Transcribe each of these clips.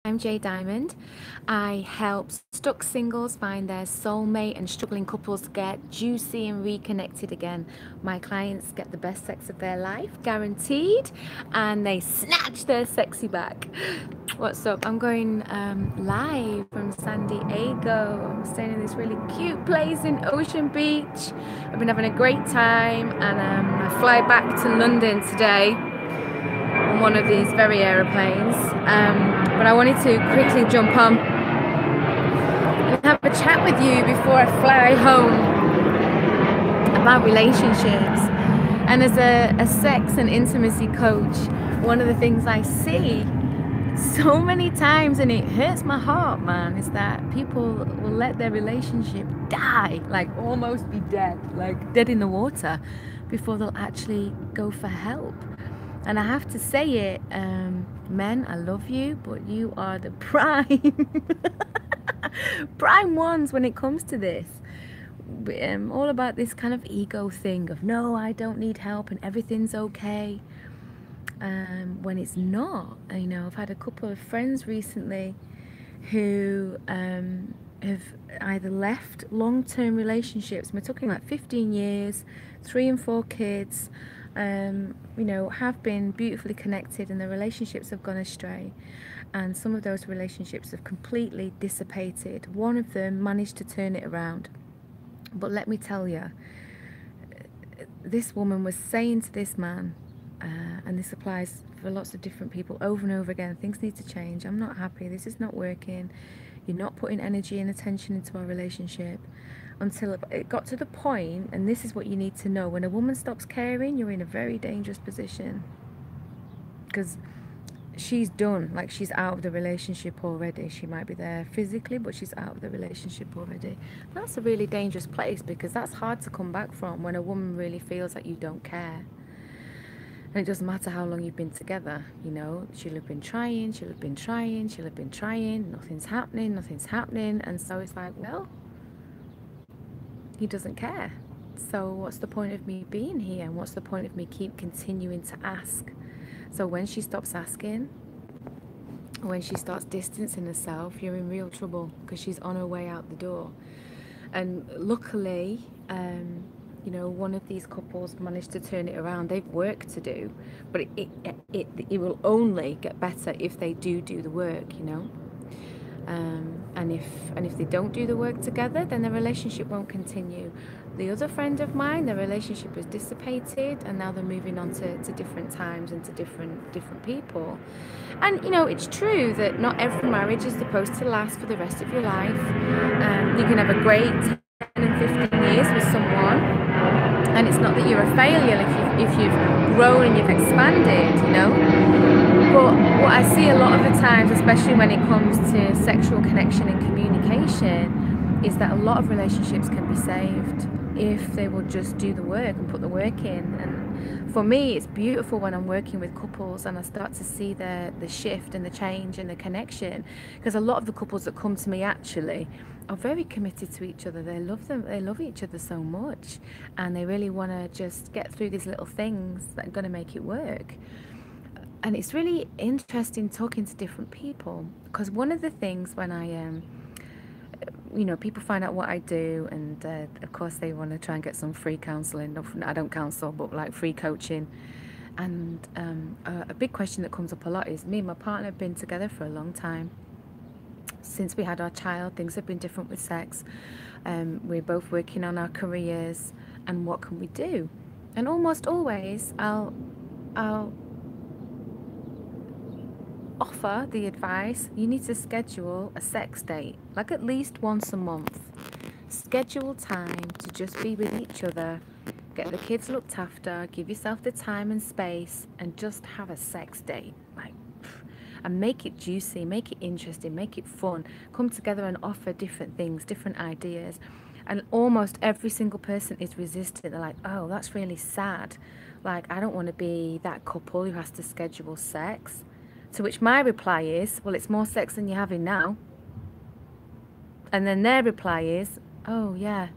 I'm Jay Diamond. I help stuck singles find their soulmate and struggling couples get juicy and reconnected again. My clients get the best sex of their life, guaranteed, and they snatch their sexy back. What's up? I'm going live from San Diego. I'm staying in this really cute place in Ocean Beach. I've been having a great time, and I fly back to London today on one of these very aeroplanes. But I wanted to quickly jump on and have a chat with you before I fly home about relationships. And as a sex and intimacy coach, one of the things I see so many times, and it hurts my heart, man, is that people will let their relationship die, like almost be dead, like dead in the water, before they'll actually go for help. And I have to say it, men, I love you, but you are the prime ones when it comes to this. All about this kind of ego thing of, no, I don't need help and everything's okay. When it's not. You know, I've had a couple of friends recently who have either left long-term relationships, we're talking like 15 years, 3 and 4 kids, you know, have been beautifully connected, and the relationships have gone astray, and some of those relationships have completely dissipated. One of them managed to turn it around, but let me tell you, this woman was saying to this man, and this applies for lots of different people over and over again, things need to change, I'm not happy, this is not working, you're not putting energy and attention into our relationship. Until it got to the point, and this is what you need to know, when a woman stops caring, you're in a very dangerous position, because she's done, like she's out of the relationship already. She might be there physically, but she's out of the relationship already. That's a really dangerous place, because that's hard to come back from when a woman really feels that you don't care. And it doesn't matter how long you've been together, you know, she'll have been trying, nothing's happening, and so it's like, well, he doesn't care. So what's the point of me being here? And what's the point of me keep continuing to ask? So when she stops asking, when she starts distancing herself, you're in real trouble, because she's on her way out the door. And luckily, you know, one of these couples managed to turn it around. They've work to do, but it will only get better if they do the work, you know. And if they don't do the work together, then the relationship won't continue. The other friend of mine, the relationship has dissipated, and now they're moving on to different times and to different people. And you know, it's true that not every marriage is supposed to last for the rest of your life. You can have a great 10 and 15 years with someone, and it's not that you're a failure if you've grown and you've expanded, you know. But what I see a lot of the times, especially when it comes to sexual connection and communication, is that a lot of relationships can be saved if they will just do the work and put the work in. And for me, it's beautiful when I'm working with couples and I start to see the shift and the change and the connection, because a lot of the couples that come to me actually are very committed to each other. They love each other so much, and they really want to just get through these little things that are going to make it work. And it's really interesting talking to different people, because one of the things when I you know, people find out what I do, and of course they want to try and get some free counseling. I don't counsel, but like free coaching. And a big question that comes up a lot is, me and my partner have been together for a long time. Since we had our child, things have been different with sex. We're both working on our careers, and what can we do? And almost always I'll offer the advice, you need to schedule a sex date, like at least once a month. Schedule time to just be with each other, get the kids looked after, give yourself the time and space, and just have a sex date. Like, and make it juicy, make it interesting, make it fun. Come together and offer different things, different ideas. And almost every single person is resistant. They're like, oh, that's really sad. Like, I don't want to be that couple who has to schedule sex. To which my reply is, well, it's more sex than you're having now. And then their reply is, oh, yeah,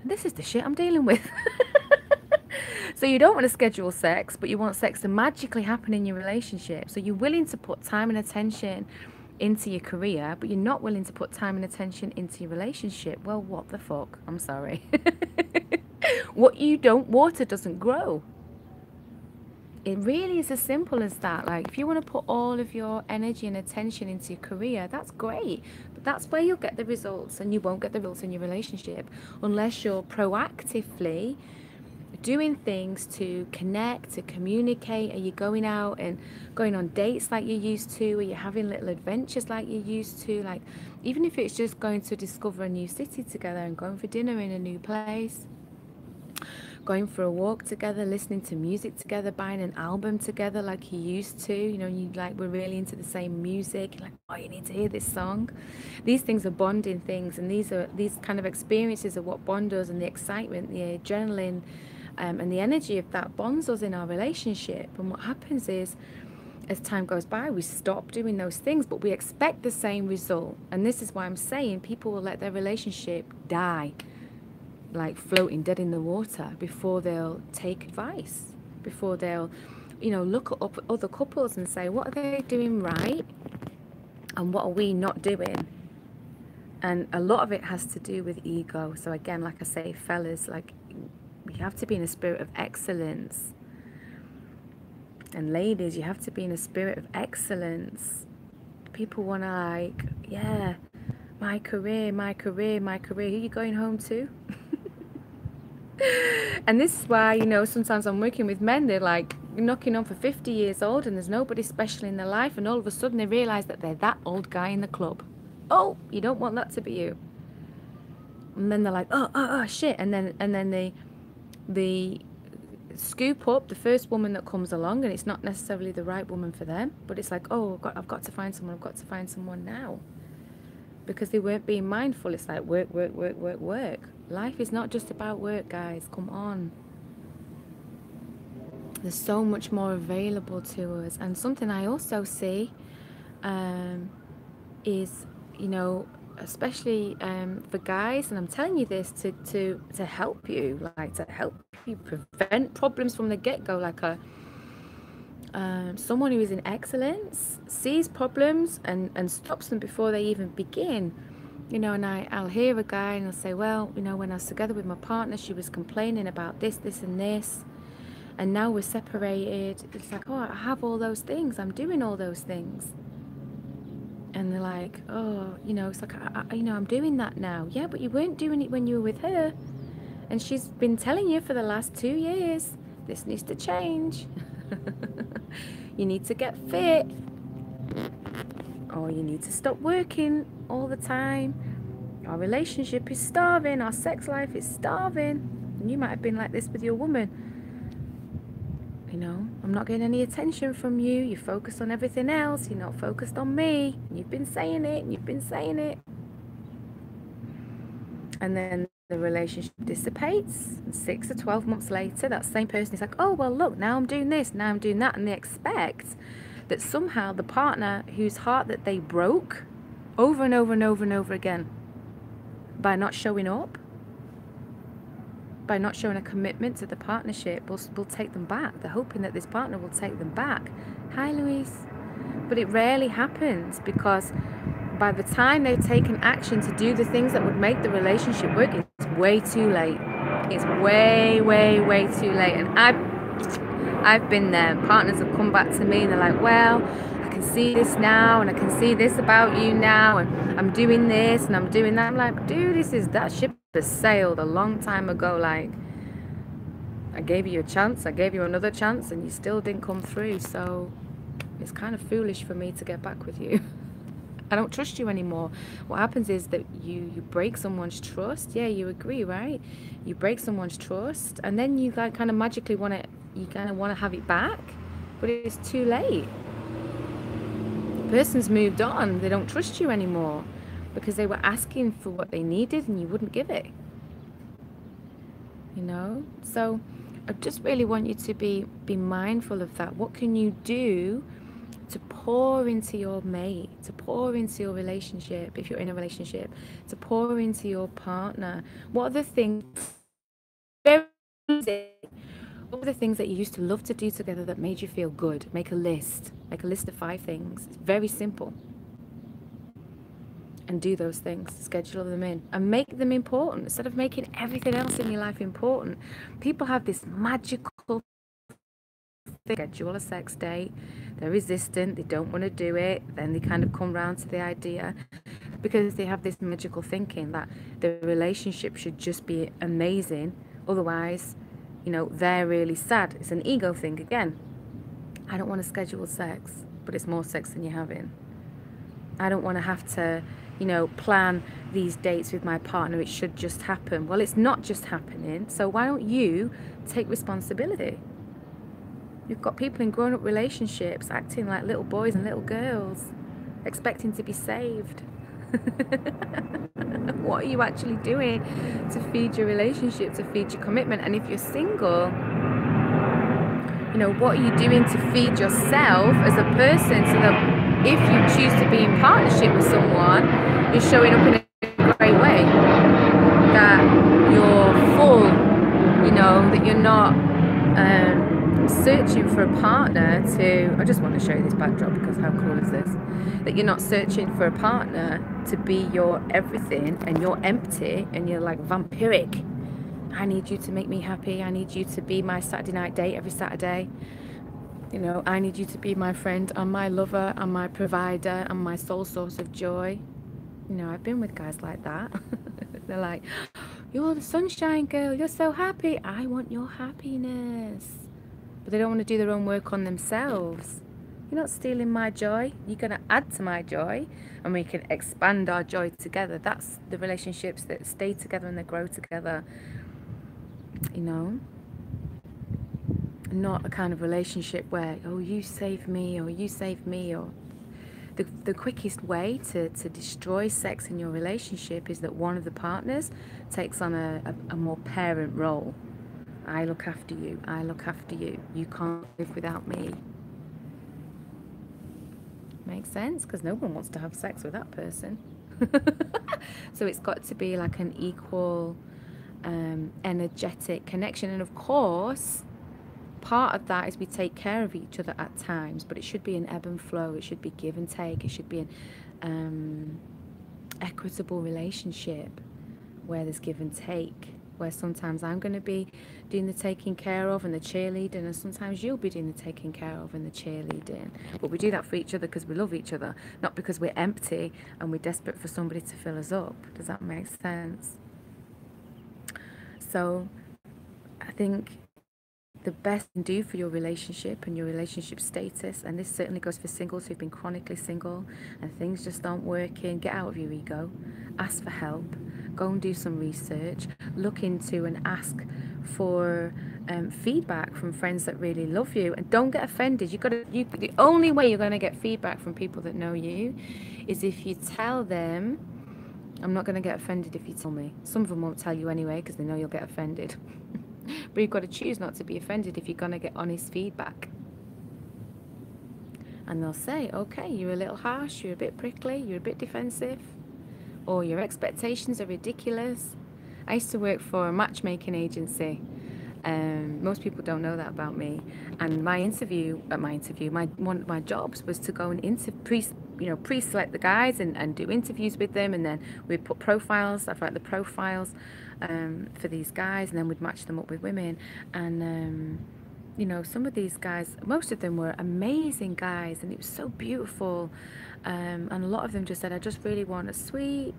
this is the shit I'm dealing with. So So you don't want to schedule sex, but you want sex to magically happen in your relationship. So you're willing to put time and attention into your career, but you're not willing to put time and attention into your relationship. Well, what the fuck? I'm sorry. What you don't water doesn't grow. It really is as simple as that. Like, if you want to put all of your energy and attention into your career, that's great. But that's where you'll get the results, and you won't get the results in your relationship unless you're proactively doing things to connect, to communicate. Are you going out and going on dates like you used to? Are you having little adventures like you used to? Like, even if it's just going to discover a new city together and going for dinner in a new place, going for a walk together, listening to music together, buying an album together like you used to, you know, you like we're really into the same music, like, oh, you need to hear this song. These things are bonding things, and these kind of experiences are what bond us, and the excitement, the adrenaline, and the energy of that bonds us in our relationship. And what happens is, as time goes by, we stop doing those things, but we expect the same result. And this is why I'm saying people will let their relationship die, like floating dead in the water, before they'll take advice, before they'll, you know, look at other couples and say, what are they doing right and what are we not doing? And a lot of it has to do with ego. So again, like I say, fellas, like, you have to be in a spirit of excellence. And ladies, you have to be in a spirit of excellence. People want to, like, yeah, my career, my career, my career. Who are you going home to? And this is why, you know, sometimes I'm working with men, they're like knocking on for 50 years old and there's nobody special in their life, and all of a sudden they realize that they're that old guy in the club. Oh, you don't want that to be you. And then they're like, oh shit. And then they scoop up the first woman that comes along, and it's not necessarily the right woman for them, but it's like, oh, I've got to find someone, I've got to find someone now. Because they weren't being mindful. It's like work, work, work, work, work. Life is not just about work, guys. Come on. There's so much more available to us. And something I also see is, you know, especially for guys, and I'm telling you this to help you, like to help you prevent problems from the get-go, like someone who is in excellence sees problems and stops them before they even begin. You know, and I'll hear a guy and I'll say, well, you know, when I was together with my partner, she was complaining about this, this and this, and now we're separated. It's like, oh, I have all those things, I'm doing all those things. And they're like, oh, you know, it's like, you know, I'm doing that now. Yeah, but you weren't doing it when you were with her, and she's been telling you for the last 2 years, this needs to change. You need to get fit, or you need to stop working all the time. Our relationship is starving, our sex life is starving. And you might have been like this with your woman. You know, I'm not getting any attention from you, you focus on everything else, you're not focused on me. You've been saying it, and you've been saying it. And then the relationship dissipates, and 6 or 12 months later, that same person is like, oh, well, look, now I'm doing this, now I'm doing that. And they expect that somehow the partner whose heart that they broke over and over and over and over again by not showing up, by not showing a commitment to the partnership, will take them back. They're hoping that this partner will take them back. Hi, Louise. But it rarely happens, because by the time they've taken action to do the things that would make the relationship work, it's way too late. It's way, way, way too late. And I've been there. Partners have come back to me and they're like, well, I can see this now, and I can see this about you now, and I'm doing this and I'm doing that. I'm like, dude, that ship has sailed a long time ago. Like, I gave you a chance, I gave you another chance, and you still didn't come through. So it's kind of foolish for me to get back with you. I don't trust you anymore. What happens is that you break someone's trust. Yeah, you agree, right? You break someone's trust, and then you kind of magically want to have it back, but it's too late. The person's moved on. They don't trust you anymore because they were asking for what they needed and you wouldn't give it. You know? So I just really want you to be mindful of that. What can you do to pour into your mate, to pour into your relationship, if you're in a relationship, to pour into your partner? What are the things? Very easy. What were the things that you used to love to do together that made you feel good? Make a list. Make a list of 5 things. It's very simple. And do those things. Schedule them in. And make them important. Instead of making everything else in your life important. People have this magical schedule a sex date. They're resistant. They don't want to do it. Then they kind of come round to the idea. Because they have this magical thinking that the relationship should just be amazing. Otherwise, you know, they're really sad. It's an ego thing again. I don't want to schedule sex, but it's more sex than you're having. I don't want to have to, you know, plan these dates with my partner. It should just happen. Well, it's not just happening. So why don't you take responsibility? You've got people in grown-up relationships acting like little boys and little girls, expecting to be saved. What are you actually doing to feed your relationship, to feed your commitment? And if you're single, you know, what are you doing to feed yourself as a person, so that if you choose to be in partnership with someone, you're showing up in a great way, that you're full, you know, that you're not searching for a partner to, I just want to show you this backdrop because how cool is this, that you're not searching for a partner to be your everything and you're empty and you're like vampiric. I need you to make me happy. I need you to be my Saturday night date every Saturday. You know, I need you to be my friend and my lover and my provider and my sole source of joy. You know, I've been with guys like that. They're like, you're the sunshine girl. You're so happy. I want your happiness. But they don't want to do their own work on themselves. You're not stealing my joy. You're going to add to my joy and we can expand our joy together. That's the relationships that stay together and they grow together. You know, not a kind of relationship where, oh, you save me or you save me. Or the quickest way to destroy sex in your relationship is that one of the partners takes on a more parent role. I look after you. I look after you. You can't live without me. Makes sense? Because no one wants to have sex with that person. So it's got to be like an equal, energetic connection. And of course, part of that is we take care of each other at times, but it should be an ebb and flow. It should be give and take. It should be an equitable relationship where there's give and take, where sometimes I'm going to be doing the taking care of and the cheerleading, and sometimes you'll be doing the taking care of and the cheerleading. But we do that for each other because we love each other, not because we're empty and we're desperate for somebody to fill us up. Does that make sense? So I think the best you can do for your relationship and your relationship status, and this certainly goes for singles who've been chronically single and things just aren't working, get out of your ego, ask for help, go and do some research, look into and ask for feedback from friends that really love you, and don't get offended. The only way you're going to get feedback from people that know you is if you tell them, I'm not going to get offended if you tell me. Some of them won't tell you anyway because they know you'll get offended. But you've got to choose not to be offended if you're going to get honest feedback. And they'll say, okay, you're a little harsh, you're a bit prickly, you're a bit defensive, or your expectations are ridiculous. I used to work for a matchmaking agency. Most people don't know that about me. And one of my jobs was to go and pre-select the guys and do interviews with them, and then we'd put profiles. I'd write the profiles for these guys, and then we'd match them up with women. And you know, some of these guys, most of them were amazing guys, and it was so beautiful. And a lot of them just said, I just really want a sweet,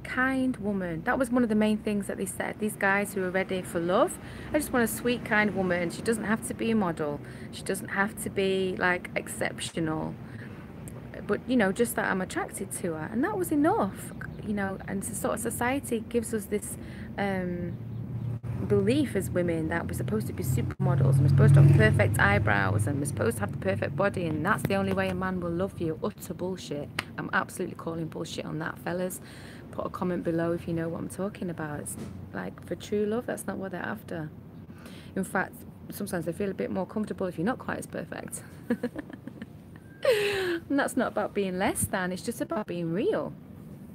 kind woman. That was one of the main things that they said. These guys who are ready for love, I just want a sweet, kind woman. She doesn't have to be a model. She doesn't have to be like exceptional. But, you know, just that I'm attracted to her. And that was enough, you know. And sort of society gives us this belief as women that we're supposed to be supermodels and we're supposed to have perfect eyebrows and we're supposed to have the perfect body, and that's the only way a man will love you. Utter bullshit. I'm absolutely calling bullshit on that, fellas. Put a comment below if you know what I'm talking about. It's like, for true love, that's not what they're after. In fact, sometimes they feel a bit more comfortable if you're not quite as perfect. And that's not about being less than, it's just about being real,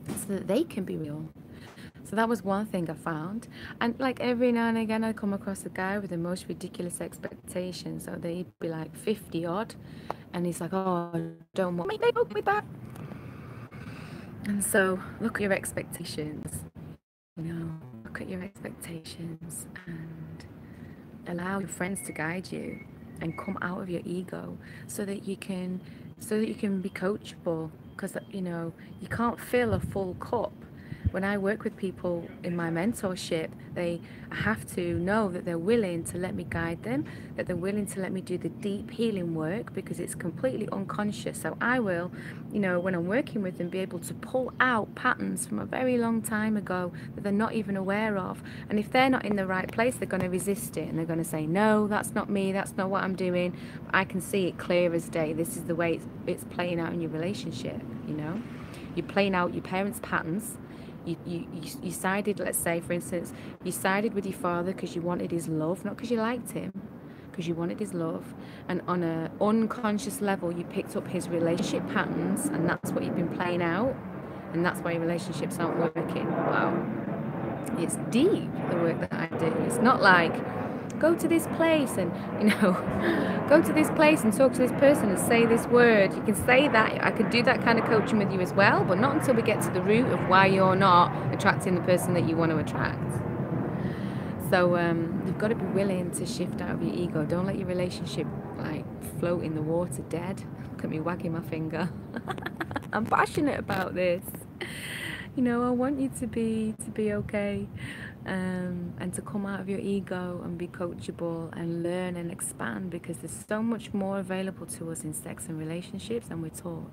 so that they can be real, So that was one thing I found. And like every now and again, I come across a guy with the most ridiculous expectations. So they'd be like 50 odd, and he's like, "Oh, I don't want me with that." And so look at your expectations. Look at your expectations and allow your friends to guide you and come out of your ego so that you can be coachable, because you can't fill a full cup. When I work with people in my mentorship, I have to know that they're willing to let me guide them, that they're willing to let me do the deep healing work, because it's completely unconscious. So I will, when I'm working with them, be able to pull out patterns from a very long time ago that they're not even aware of. And if they're not in the right place, they're going to resist it, and they're going to say, no, that's not me, that's not what I'm doing. But I can see it clear as day. This is the way it's playing out in your relationship. You're playing out your parents' patterns. You sided, let's say, for instance, you sided with your father because you wanted his love, not because you liked him, because you wanted his love. And on an unconscious level, you picked up his relationship patterns, and that's what you've been playing out, and that's why your relationships aren't working. Wow. It's deep, the work that I do. It's not like, go to this place and, go to this place and talk to this person and say this word. You can say that. I could do that kind of coaching with you as well, but not until we get to the root of why you're not attracting the person that you want to attract. So you've got to be willing to shift out of your ego. Don't let your relationship float in the water dead. Look at me wagging my finger. I'm passionate about this. I want you to be okay, and to come out of your ego and be coachable and learn and expand, because there's so much more available to us in sex and relationships than we're taught.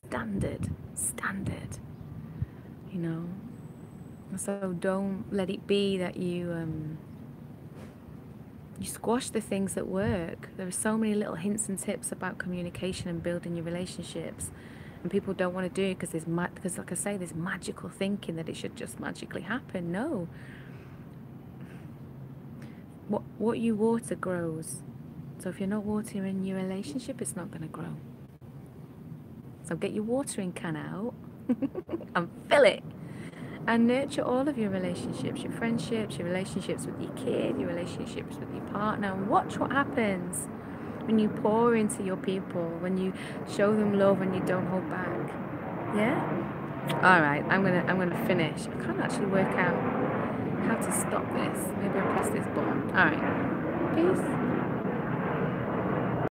Standard. So don't let it be that you squash the things that work. There are so many little hints and tips about communication and building your relationships, and people don't want to do it because like I say, there's magical thinking that it should just magically happen. No. What you water grows. So if you're not watering your relationship, it's not going to grow. So get your watering can out and fill it, and nurture all of your relationships, your friendships, your relationships with your kid, your relationships with your partner, and watch what happens when you pour into your people, when you show them love and you don't hold back. Yeah? All right, I'm gonna finish. I can't actually work out how to stop this. Maybe I'll press this button. All right, peace.